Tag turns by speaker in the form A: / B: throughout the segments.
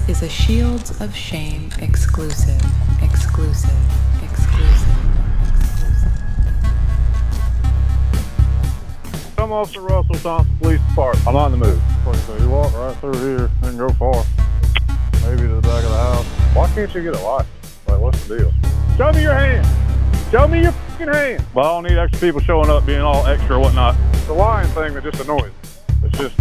A: is a Shields of Shame exclusive. Exclusive.
B: I'm Officer Russell, Thomson Police Department. I'm on the move. So you walk right through here and go far. Maybe to the back of the house. Why can't you get a license? Like, what's the deal? Show me your hand. Show me your fucking hand. Well, I don't need extra people showing up being all extra or whatnot. It's the lying thing that just annoys me. It's just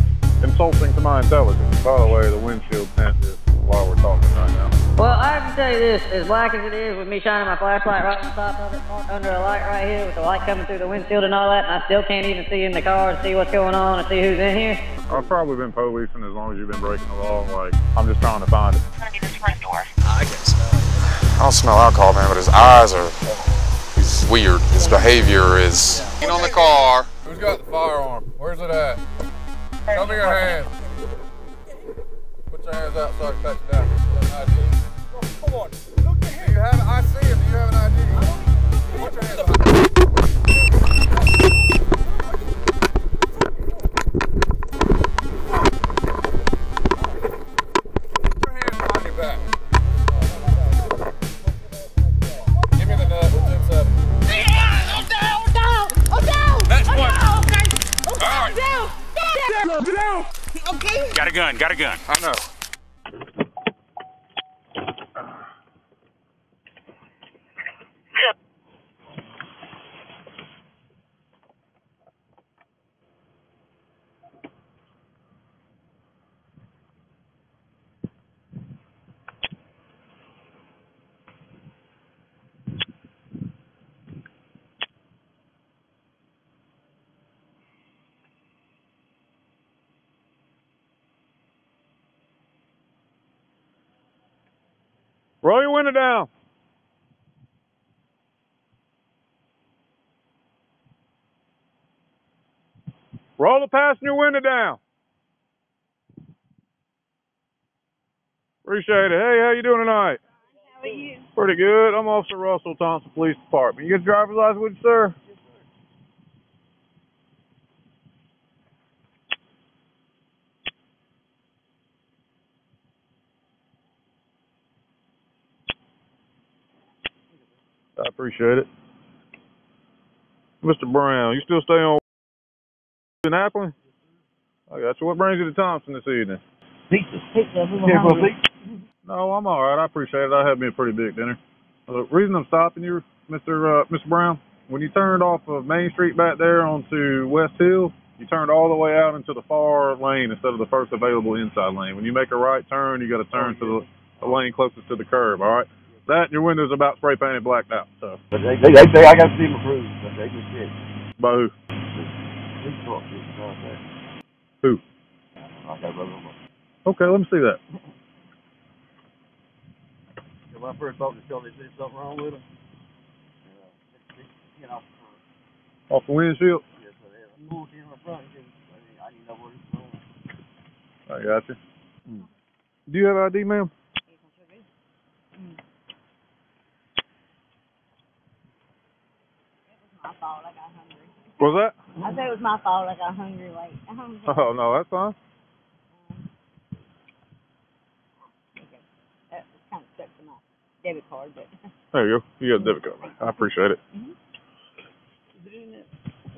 B: insulting to my intelligence. By the way, the windshield tint is while we're talking right now.
C: Well, I have to tell you this, as black as it is with me shining my flashlight right on top of it, under a light right here with the light coming through the windshield and all that, and I still can't even see in the car and see what's going on and see who's in here.
B: I've probably been policing as long as you've been breaking the law. Like, I'm just trying to find it.
D: Gonna be this front door.
E: I can smell it. I don't smell alcohol, man, but his eyes are, he's weird. His behavior is... On the car.
F: Who's got the firearm? Where's it at? Show me your hands. Put your hands out so I can pat you down. ID. Come on. Look at him. Do you have an ID? Do you have an ID? Put your hands out. Put your hands behind your back. Give me the nut. What's inside?
D: I'm down!
F: Next one.
D: Okay.
F: All right.
D: Down! Okay.
F: Got a gun. I know.
B: Roll your window down. Roll the passenger window down. Appreciate it. Hey, how you doing tonight?
D: How are you?
B: Pretty good. I'm Officer Russell, Thomson Police Department. You get a driver's license with you, sir? I appreciate it. Mr. Brown, you still stay on in Appling? I got you. What brings you to Thompson this evening?
G: Pizza.
B: No, I'm all right. I appreciate it. I had me a pretty big dinner. The reason I'm stopping you, Mr. Brown, when you turned off of Main Street back there onto West Hill, you turned all the way out into the far lane instead of the first available inside lane. When you make a right turn, you got to turn to the lane closest to the curb, all right? That and your window's about spray painted blacked out. So.
G: But they say I got to see my crew, but they just did.
B: By who? Who? Okay, let me see that.
G: When I first talked to Phil, they said something wrong with him. You know.
B: Off the windshield?
G: Yeah, so they had a bullshit in the front. I didn't know what he was doing.
B: I got you. Do you have ID, ma'am?
D: My fault, I got hungry.
B: What's that?
D: I said it was my fault, I got hungry late.
B: Oh, no, that's fine.
D: Okay. That was kind of stuck to my debit card, but...
B: There you go. You got a debit card. I appreciate it.
D: Is it in it?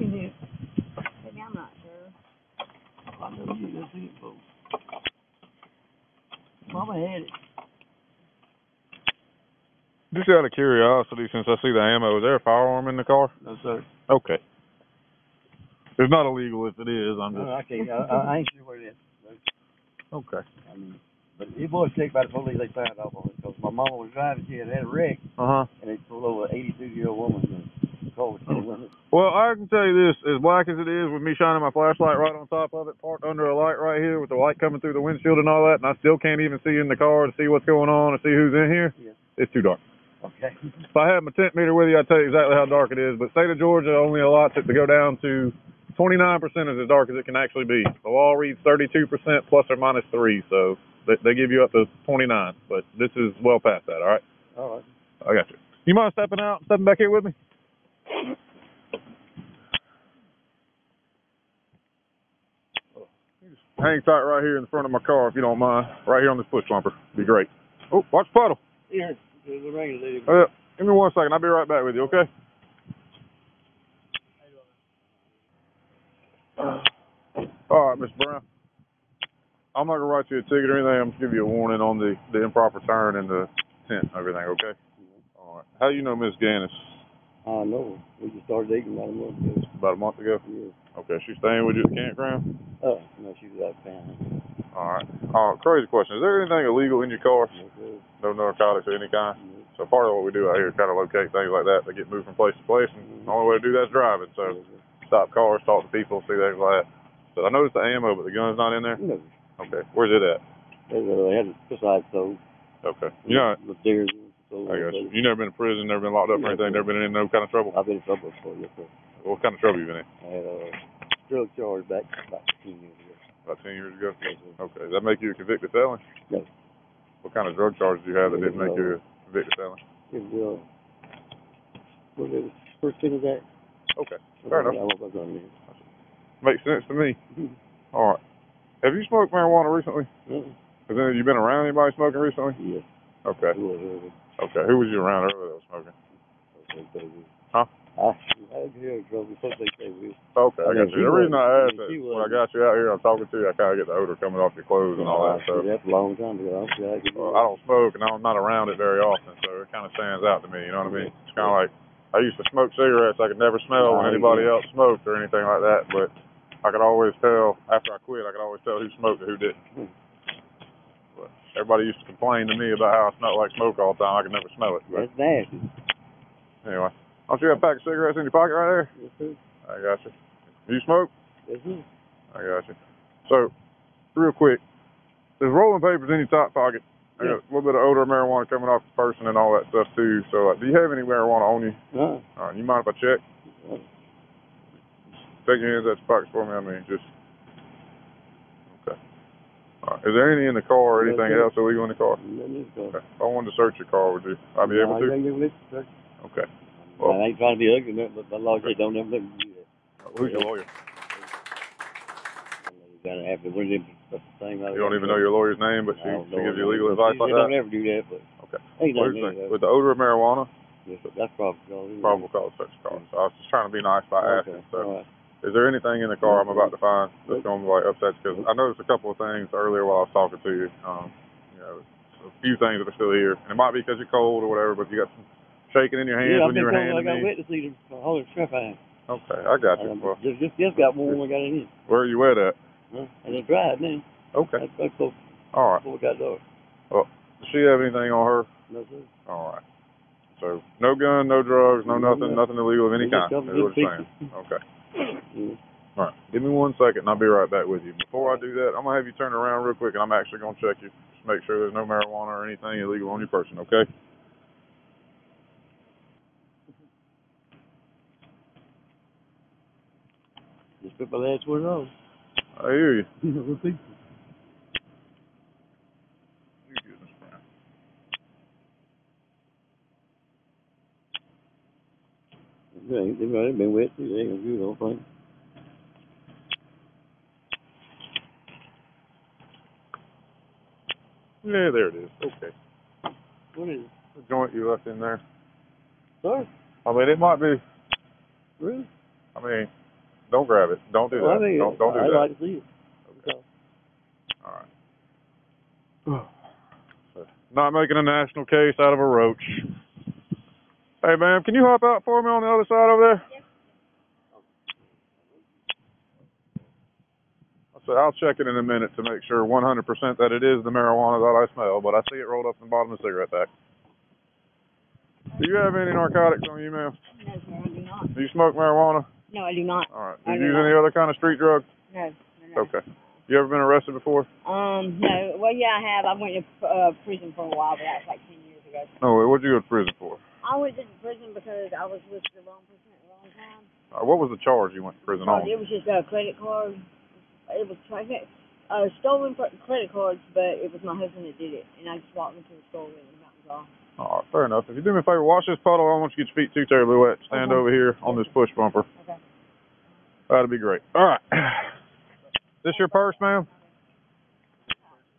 D: Maybe I'm not sure.
G: I know you didn't see it, folks. Mama had it.
B: Just out of curiosity, since I see the ammo, is there a firearm in the car?
G: No, sir.
B: Okay. It's not illegal if it is. I'm just...
G: No, I can't. I ain't sure where it is.
B: Okay.
G: I mean, but it was checked by the police. They signed off on it because my mama was driving. She had a wreck.
B: Uh-huh.
G: And they pulled over an 82-year-old woman and called her.
B: Well, I can tell you this, as black as it is with me shining my flashlight right on top of it, parked under a light right here with the light coming through the windshield and all that, and I still can't even see in the car to see what's going on and see who's in here, It's too dark.
G: Okay.
B: If I had my tent meter with you, I'd tell you exactly how dark it is, but state of Georgia only allots it to go down to 29% is as dark as it can actually be. The law reads 32% plus or minus 3, so they give you up to 29, but this is well past that, all right?
G: All right.
B: I got you. You mind stepping back here with me? hang tight right here in the front of my car if you don't mind. Right here on this push bumper. Be great. Oh, watch the puddle.
G: Here, there's a rain lady.
B: Give me 1 second. I'll be right back with you, okay? All right, Mr. Brown. I'm not going to write you a ticket or anything. I'm going to give you a warning on the improper turn and the tint and everything, okay? All right. How do you know Miss Gannis?
G: I know. We just started dating about a month ago.
B: About a month ago?
G: Yeah.
B: Okay. She's staying with you at the campground?
G: Oh, no, she was out of town.
B: All right. Crazy question. Is there anything illegal in your car? No narcotics of any kind? So part of what we do out here is kind of locate things like that. They get moved from place to place, and the only way to do that is driving. So stop cars, talk to people, see things like that. So I noticed the ammo, but the gun's not in there?
G: No.
B: Okay. Where's it at?
G: They had it beside stove.
B: Okay. You know,
G: The stairs.
B: I got you. You never been in prison, never been locked up or anything, never been in no kind of trouble?
G: I've been in trouble before, yes, sir.
B: What kind of trouble you been in?
G: I had a drug charge back about 10 years ago.
B: About 10 years ago?
G: Yes, sir.
B: Okay. Does that make you a convicted felon?
G: No.
B: What kind of drug charges do you have that didn't make you a convicted felon?
G: It was, what was it, first thing of that?
B: Okay. Fair enough.
G: I was on there.
B: Makes sense to me. All right. Have you smoked marijuana recently? Have you been around anybody smoking recently?
G: Yes.
B: Okay. Okay. Who was you around earlier that was smoking? Huh?
G: I had trouble. Something they say with.
B: Okay, I got you. The reason I asked that, when I got you out here, I'm talking to you, I kind of get the odor coming off your clothes and all that stuff.
G: That's a long time ago.
B: I don't smoke, and I'm not around it very often, so it kind of stands out to me, you know what I mean? It's kind of like, I used to smoke cigarettes. I could never smell when anybody else smoked or anything like that, but I could always tell, after I quit, I could always tell who smoked and who didn't. But everybody used to complain to me about how I smelled like smoke all the time. I could never smell it. But
G: that's nasty.
B: Anyway, don't you have a pack of cigarettes in your pocket right there?
G: Yes, sir.
B: I got you. Do you smoke?
G: Yes, sir.
B: I got you. So, real quick, there's rolling papers in your top pocket. I got a little bit of odor of marijuana coming off the person and all that stuff too. So, do you have any marijuana on you?
G: No.
B: All right, you mind if I check?
G: No.
B: Take your hands out your pockets for me. I mean, just. Okay. All right. Is there any in the car or anything else illegal in the car? Okay. If I wanted to search your car, would you? I'd be able to? Okay.
G: Well, I ain't trying to be ugly, but the law says don't ever let me do that.
B: Who's your lawyer?
G: You gotta have to win them thing.
B: You don't even know your lawyer's name, but she gives you legal advice like
G: that?
B: that?
G: Don't ever do that, but.
B: Okay.
G: Ain't
B: What do you think? With the odor of marijuana?
G: Yes, that's probable cause.
B: Probable cause, such a cause. So I was just trying to be nice by asking. So,
G: All right.
B: is there anything in the car I'm about to find that's going to like upset you? Because I noticed a couple of things earlier while I was talking to you. You know, a few things that are still here, and it might be because you're cold or whatever, but you got some shaking in your hands when you were handing me.
G: I got wet to see the whole strap on.
B: Okay, I got you. Well,
G: just got warm when I got in here.
B: Where are you wet at?
G: And it's dry now.
B: Okay.
G: That's close.
B: All right.
G: Before we got dark.
B: Well, does she have anything on her?
G: No, sir.
B: All right. So, no gun, no drugs, no nothing, nothing illegal of any kind. Is what you're saying. Okay. All right. Give me 1 second, and I'll be right back with you. Before I do that, I'm going to have you turn around real quick, and I'm actually going to check you. Just make sure there's no marijuana or anything illegal on your person, okay?
G: Just put my last word on.
B: I hear you.
G: Repeat. They've been wet too. They ain't gonna do the whole thing.
B: Yeah, there it is. Okay.
G: What is it?
B: The joint you left in there.
G: Sorry?
B: I mean, it might be.
G: Really?
B: I mean, don't grab it. Don't do that.
G: I mean,
B: don't do that.
G: I'd like to see it.
B: Okay. All right. Not making a national case out of a roach. Hey, ma'am, can you hop out for me on the other side over there?
D: Yes.
B: I said I'll check it in a minute to make sure 100% that it is the marijuana that I smell, but I see it rolled up in the bottom of the cigarette pack. Do you have any narcotics on you, ma'am?
D: No, sir, I do not.
B: Do you smoke marijuana?
D: No, I do not.
B: All right. Do you use any other kind of street drug?
D: No.
B: Okay. You ever been arrested before?
D: No. Well, yeah, I have. I went to prison for a while, but that was like 10 years ago.
B: No, what'd you go to prison for?
D: I went to prison because I was with the wrong person at the wrong time.
B: What was the charge you went to prison on?
D: It was just a credit card. It was stolen credit cards, but it was my husband that did it, and I just walked into the store with him. That was all.
B: All right, fair enough. If you do me a favor, wash this puddle. I don't want you to get your feet too terribly wet. Stand over here on this push bumper.
D: Okay.
B: That'd be great. All right. This your purse, ma'am?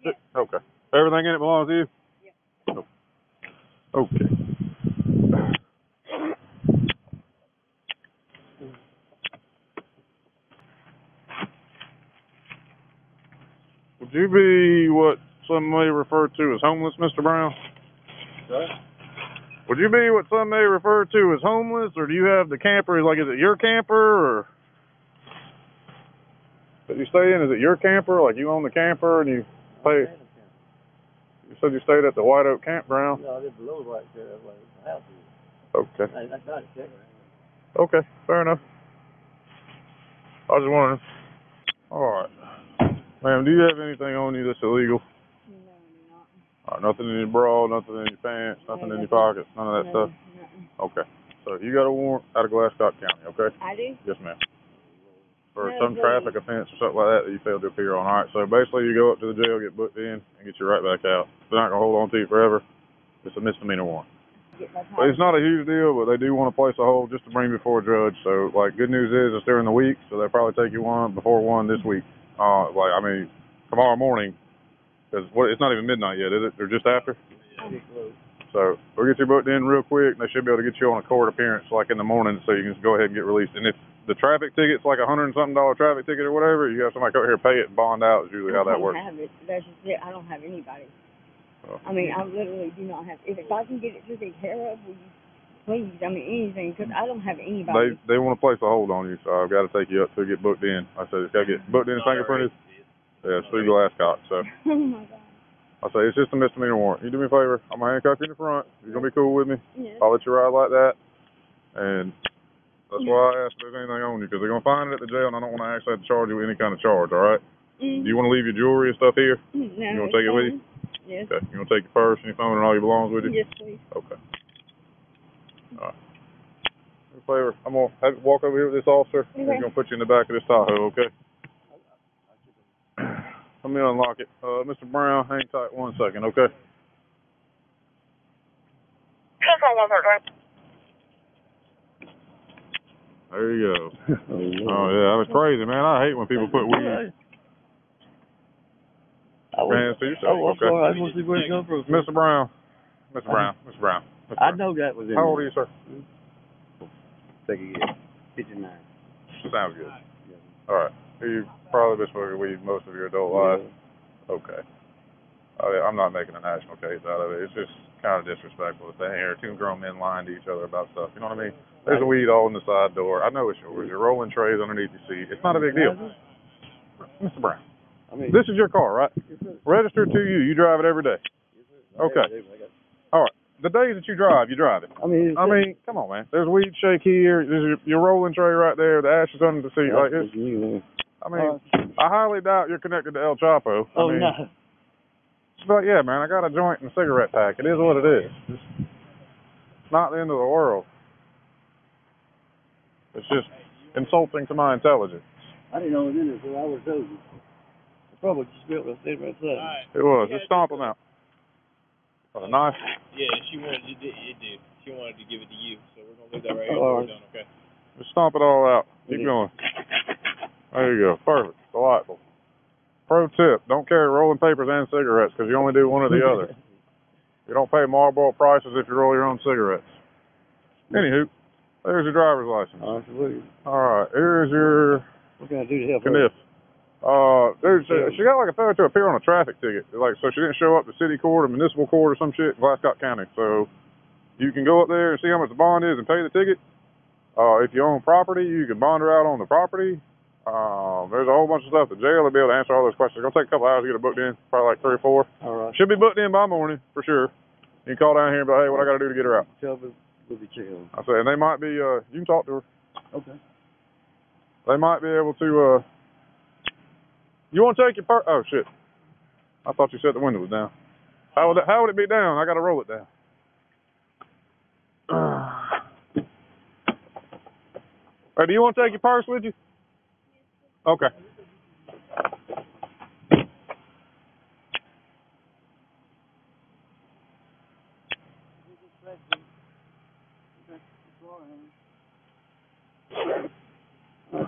B: Yeah. Okay. Everything in it belongs to you? Yeah. Oh. Okay. Would you be what some may refer to as homeless, Mr. Brown?
G: What?
B: Would you be what some may refer to as homeless, or do you have the camper? Like, is it your camper, or that you stay in? Is it your camper? Like, you own the camper and you pay? You said you stayed at the White Oak Campground.
G: No, I live below right there. That's where the house is.
B: Okay.
G: I got it checked.
B: Okay, fair enough. I was just wondering. All right. Ma'am, do you have anything on you that's illegal?
D: No, not.
B: All right, nothing in your bra, nothing in your pants, nothing in your pockets, none of that stuff?
D: Nothing.
B: Okay. So you got a warrant out of Glasscock County, okay?
D: I do?
B: Yes, ma'am. For
D: No,
B: some traffic offense or something like that that you failed to appear on. All right, so basically you go up to the jail, get booked in, and get you right back out. They're not going to hold on to you forever. It's a misdemeanor warrant. But it's not a huge deal, but they do want to place a hold just to bring you before a judge. So, like, good news is it's during the week, so they'll probably take you before one this week. Tomorrow morning, because it's not even midnight yet, is it? Or just after? So we'll get you booked in real quick, and they should be able to get you on a court appearance like in the morning, so you can just go ahead and get released. And if the traffic ticket's like $100 and something traffic ticket or whatever, you have somebody go here, pay it, and bond out. Is usually how that works.
D: I don't have it. That's just it. I don't have anybody.
B: Oh.
D: I mean, I literally do not have. If I can get it taken care of, will you please? I mean, anything, because I don't have anybody.
B: They want to place a hold on you, so I've got to take you up to get booked in. I said it's got to get booked in and fingerprinted. Yeah, it's through Glasscock. So
D: Oh my God.
B: I say it's just a misdemeanor warrant. You do me a favor. I'm gonna handcuff you in the front. You're gonna be cool with me.
D: Yes.
B: I'll let you ride like that. And that's why I asked if there's anything on you, because they're gonna find it at the jail, and I don't want to actually have to charge you with any kind of charge. All right?
D: Mm.
B: Do you want to leave your jewelry and stuff here?
D: No,
B: You want to take it with you?
D: Yes.
B: Okay. You want to take your purse and your phone and all your belongings with you?
D: Yes, please.
B: Okay. All right. Do me a favor. I'm gonna have you walk over here with this officer.
D: Okay.
B: He's gonna put you in the back of this Tahoe. Okay? Let me unlock it. Mr. Brown, hang tight 1 second, okay? There you go. Oh, yeah, that was crazy, man. I hate when people put weed. Man, see yourself, okay?
G: I want to see where it come from.
B: Mr. Brown. Mr. Brown.
G: I know that was in
B: How old are you, sir?
G: Second year. 59.
B: Sounds good. All right. You've probably been smoking weed most of your adult life. Okay. I'm not making a national case out of it. It's just kind of disrespectful to say, here, two grown men lying to each other about stuff. You know what I mean? There's a weed all in the side door. I know it's yours. You're rolling trays underneath your seat. It's not a big deal. Mr. Brown, this is your car, right? Registered to you. You drive it every day. Okay. All right. The days that you drive it. I mean, come on, man. There's weed shake here. There's your rolling tray right there. The ashes under the seat. Like it's, I highly doubt you're connected to El Chapo.
G: No.
B: But yeah, man, I got a joint and a cigarette pack. It is what it is. It's not the end of the world. It's just insulting to my intelligence.
G: I didn't know it was in there, so I would have told you. I probably just built a thing right there.
B: It was. Just stomp them out. With a knife?
H: Yeah, she wanted to She wanted to give it to you, so we're gonna leave that right here. We're done, okay?
B: Just stomp it all out. Keep going. There you go. Perfect. Delightful. Pro tip, don't carry rolling papers and cigarettes, because you only do one or the other. You don't pay Marlboro prices if you roll your own cigarettes. Anywho, there's your driver's license.
G: Absolutely.
B: All right, here's your
G: What can I do to help her?
B: Caniff. She got like a failure to appear on a traffic ticket. Like, so she didn't show up to city court or municipal court or some shit in Glasscock County. So you can go up there and see how much the bond is and pay the ticket. If you own property, you can bond her out on the property. There's a whole bunch of stuff. The jail will be able to answer all those questions. It's going to take a couple hours to get her booked in, probably like 3 or 4.
G: All right.
B: Should be booked in by morning, for sure. You can call down here and be like, hey, what I got to do to get her out?
G: Tell me we'll be checking.
B: I said, and they might be, you can talk to her.
G: Okay.
B: They might be able to, you want to take your oh, shit. I thought you said the window was down. How would it be down? I got to roll it down. Hey, do you want to take your purse with you? Okay.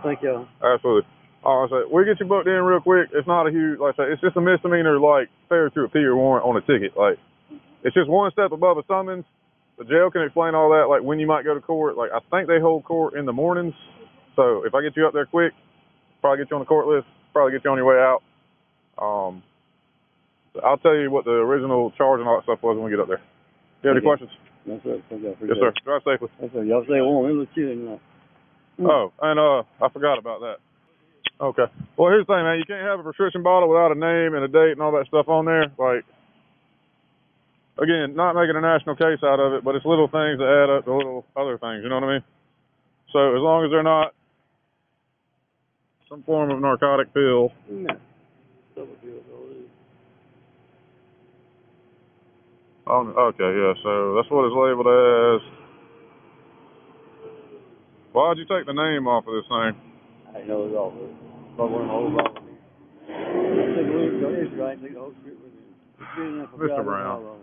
G: Thank you.
B: Absolutely. Oh, I say, we'll get you booked in real quick. It's not a huge, like I say, it's just a misdemeanor, like, failure to appear warrant on a ticket. Like, it's just one step above a summons. The jail can explain all that, like when you might go to court. Like, I think they hold court in the mornings. So if I get you up there quick, probably get you on the court list, probably get you on your way out. I'll tell you what the original charge and all that stuff was when we get up there. You have any questions?
G: Yes, sir.
B: Yes, sir. Drive safely.
G: Yes, sir. Y'all say one. It looks chilly.
B: Oh, and I forgot about that. Okay. Well, here's the thing, man. You can't have a prescription bottle without a name and a date and all that stuff on there. Like, again, not making a national case out of it, but it's little things that add up to little other things. You know what I mean? So as long as they're not some form of narcotic pill.
G: No.
B: Okay, yeah. So that's what it's labeled as. Why'd you take the name off of this thing?
G: I know it's all. But one whole lot of me.
B: Mr. Brown.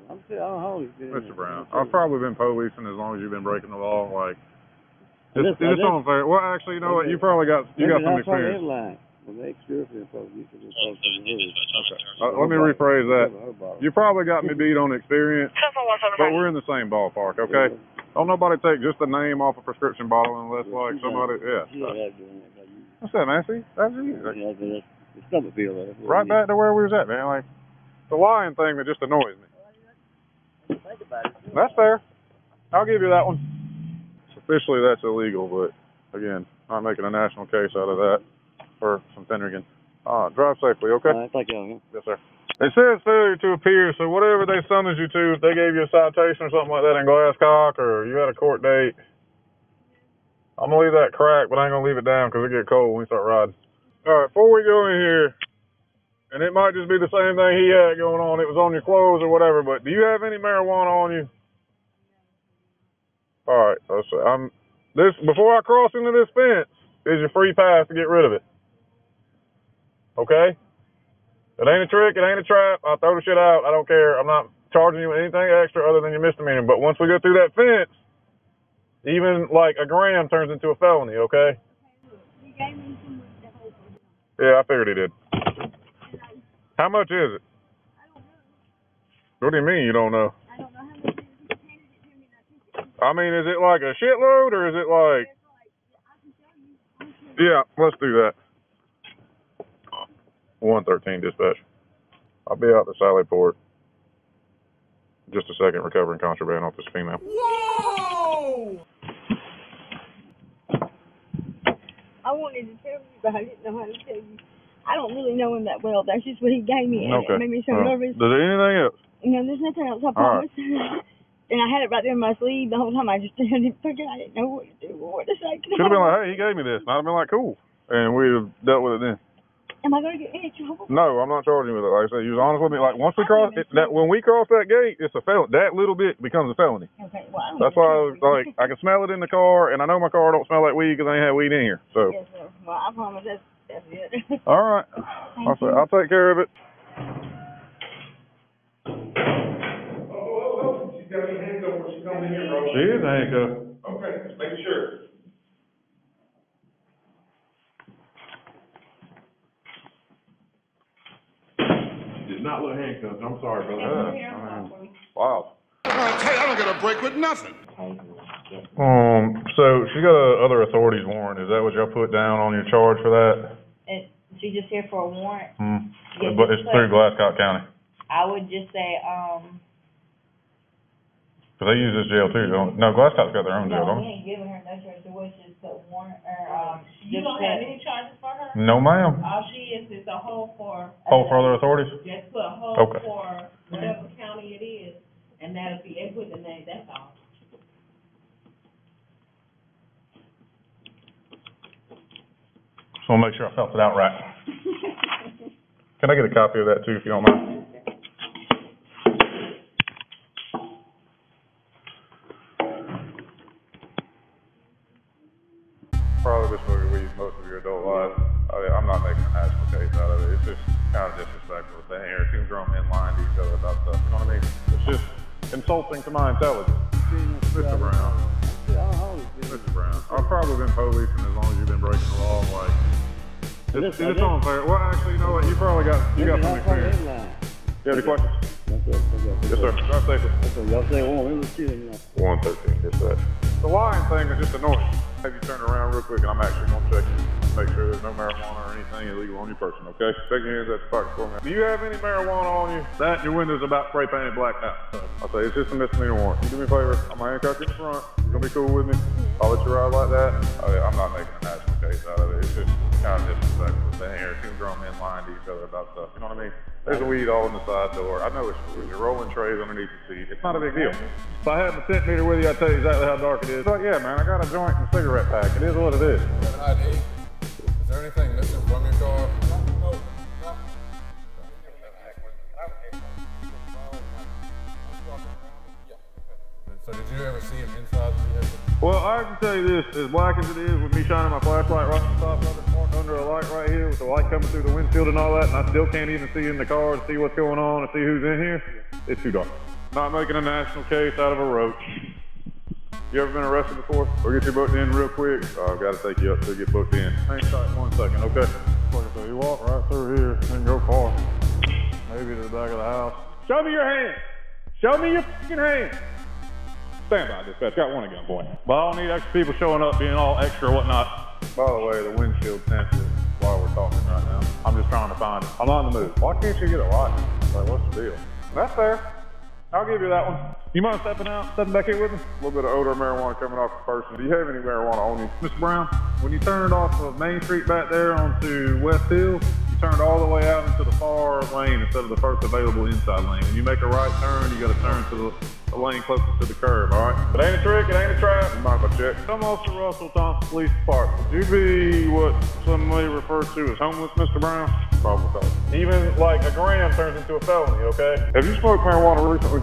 B: Mr. Brown. I've probably been policing as long as you've been breaking the law. Like, it's unfair. Well, actually, you know what? You probably got some experience.
G: Okay.
B: Let me rephrase that. You probably got me beat on experience, but we're in the same ballpark, okay? Don't nobody take just the name off a prescription bottle unless, like, somebody, What's that, man? See? That's easy. Right back to where we was at, man. Like, the lying thing that just annoys me. That's fair. I'll give you that one. Officially, that's illegal, but, again, not making a national case out of that. For some Finnegan. Drive safely, okay?
G: Thank you.
B: Yes, sir. It says failure to appear, so whatever they summoned you to, if they gave you a citation or something like that in Glasscock, or you had a court date, I'm going to leave that crack, but I ain't going to leave it down because it get cold when we start riding. All right, before we go in here, and it might just be the same thing he had going on, it was on your clothes or whatever, but do you have any marijuana on you? All right, before I cross into this fence, is your free pass to get rid of it. Okay? It ain't a trick, it ain't a trap. I'll throw the shit out. I don't care. I'm not charging you anything extra other than your misdemeanor. But once we go through that fence, even like a gram turns into a felony, okay? Yeah, I figured he did. How much is it? What do you mean you don't know?
D: I don't know how much it is. He handed it to me and I took it.
B: I mean, is it like a shitload or is it like... Yeah, let's do that. 113 dispatch. I'll be out the Sally Port. Just a second, recovering contraband off this female.
D: Whoa! I wanted to tell you, but I didn't know how to tell you. I don't really know him that well. That's just what he gave me, and it made me so nervous.
B: Is there anything else?
D: No, there's nothing else, I promise. Right. And I had it right there in my sleeve the whole time. I just didn't figure. I didn't know what to do or what to say.
B: Should have been like, hey, he gave me this. And I'd have been like, cool. And we'd have dealt with it then.
D: Am I going to get in trouble?
B: No, I'm not charging you with it. Like I said, you was honest with me. Like, once we cross it, when we cross that gate, it's a felony. That little bit becomes a felony.
D: Okay, well,
B: that's why I was like, I can smell it in the car, and I know my car don't smell like weed because I ain't had weed in here. So.
D: Yes, sir. Well, I promise that's it.
B: All right. I'll take care of it. Oh, she's got me handcuffed when she comes in here, bro. She is handcuffed. Okay, just making sure. Did not look handcuffed. I'm sorry, brother. Wow.
I: I don't get a break with nothing.
B: So she got a other authorities warrant. Is that what y'all put down on your charge for that?
J: She's just here for a warrant.
B: Yes, but it's through Glasscock County.
J: I would just say,
B: Cause they use this jail too, don't? No, Glasscock's got their own jail, don't
J: we ain't giving her no charge. So just a warrant or
K: You don't have any charges for her?
B: No, ma'am.
K: All she is a hold for.
B: Hold for other authorities?
K: Just put a hold for whatever county it is, and that'll be it with the name. That's all.
B: Just want to make sure I felt it out right. Can I get a copy of that too, if you don't mind? Probably this movie we use most of your adult lives. I'm not making a national case out of it. It's just kind of disrespectful to stay here. Two grown men lying to each other about stuff. You know what I mean? It's just insulting to my intelligence. Mr. Brown. Mr. Brown. I've probably been policing as long as you've been breaking the law. Like, It's on fair. Well, actually, you know what? You probably got some experience. You have any questions? Yes, sir. Drive safely.
G: Y'all say 113,
B: yes, sir. The line thing is just annoying. Have you turn around real quick, and I'm actually going to check you. Make sure there's no marijuana or anything illegal on your person, okay? Take your hands at the pocket for me. Do you have any marijuana on you? That and your window's about spray painted black out. I'll say it's just a misdemeanor warrant. You do me a favor, I'm going to handcuff you in the front. You're going to be cool with me. I'll let you ride like that. I'm not making a national case out of it. It's just kind of disrespectful. Sitting here, two grown men lying to each other about stuff. You know what I mean? There's a weed all in the side door. I know it's true. You're rolling trays underneath the seat. It's not a big deal. If I had my tint meter with you, I'd tell you exactly how dark it is. But yeah, man, I got a joint and a cigarette pack. It is what it is.
F: You have an ID? Is there anything missing from your car? No. So did you ever see him inside the vehicle?
B: Well, I can tell you this, as black as it is, with me shining my flashlight right on top of it, under a light right here, with the light coming through the windshield and all that, and I still can't even see in the car to see what's going on and see who's in here, it's too dark. Not making a national case out of a roach. You ever been arrested before? We'll get you booked in real quick. I've got to take you up to get booked in. Hang tight 1 second, okay? So you walk right through here and go far. Maybe to the back of the house. Show me your hand. Show me your fucking hand. Stand by, dispatch. Got one again, boy. But I don't need extra people showing up, being all extra or whatnot. By the way, the windshield tint is why we're talking right now. I'm just trying to find it. I'm on the move. Why can't you get a license? Like, what's the deal? That's fair. I'll give you that one. You mind stepping back here with me? A little bit of odor of marijuana coming off the person. Do you have any marijuana on you? Mr. Brown, when you turned off of Main Street back there onto West Hill, you turned all the way out into the far lane instead of the first available inside lane. When you make a right turn, you got to turn to the lane closest to the curb, all right? It ain't a trick, it ain't a trap. You mind if I check? Come Officer Russell, Thomson Police Department. Would you be what some may refer to as homeless, Mr. Brown? Probably. Even like a gram turns into a felony, okay? Have you smoked marijuana recently?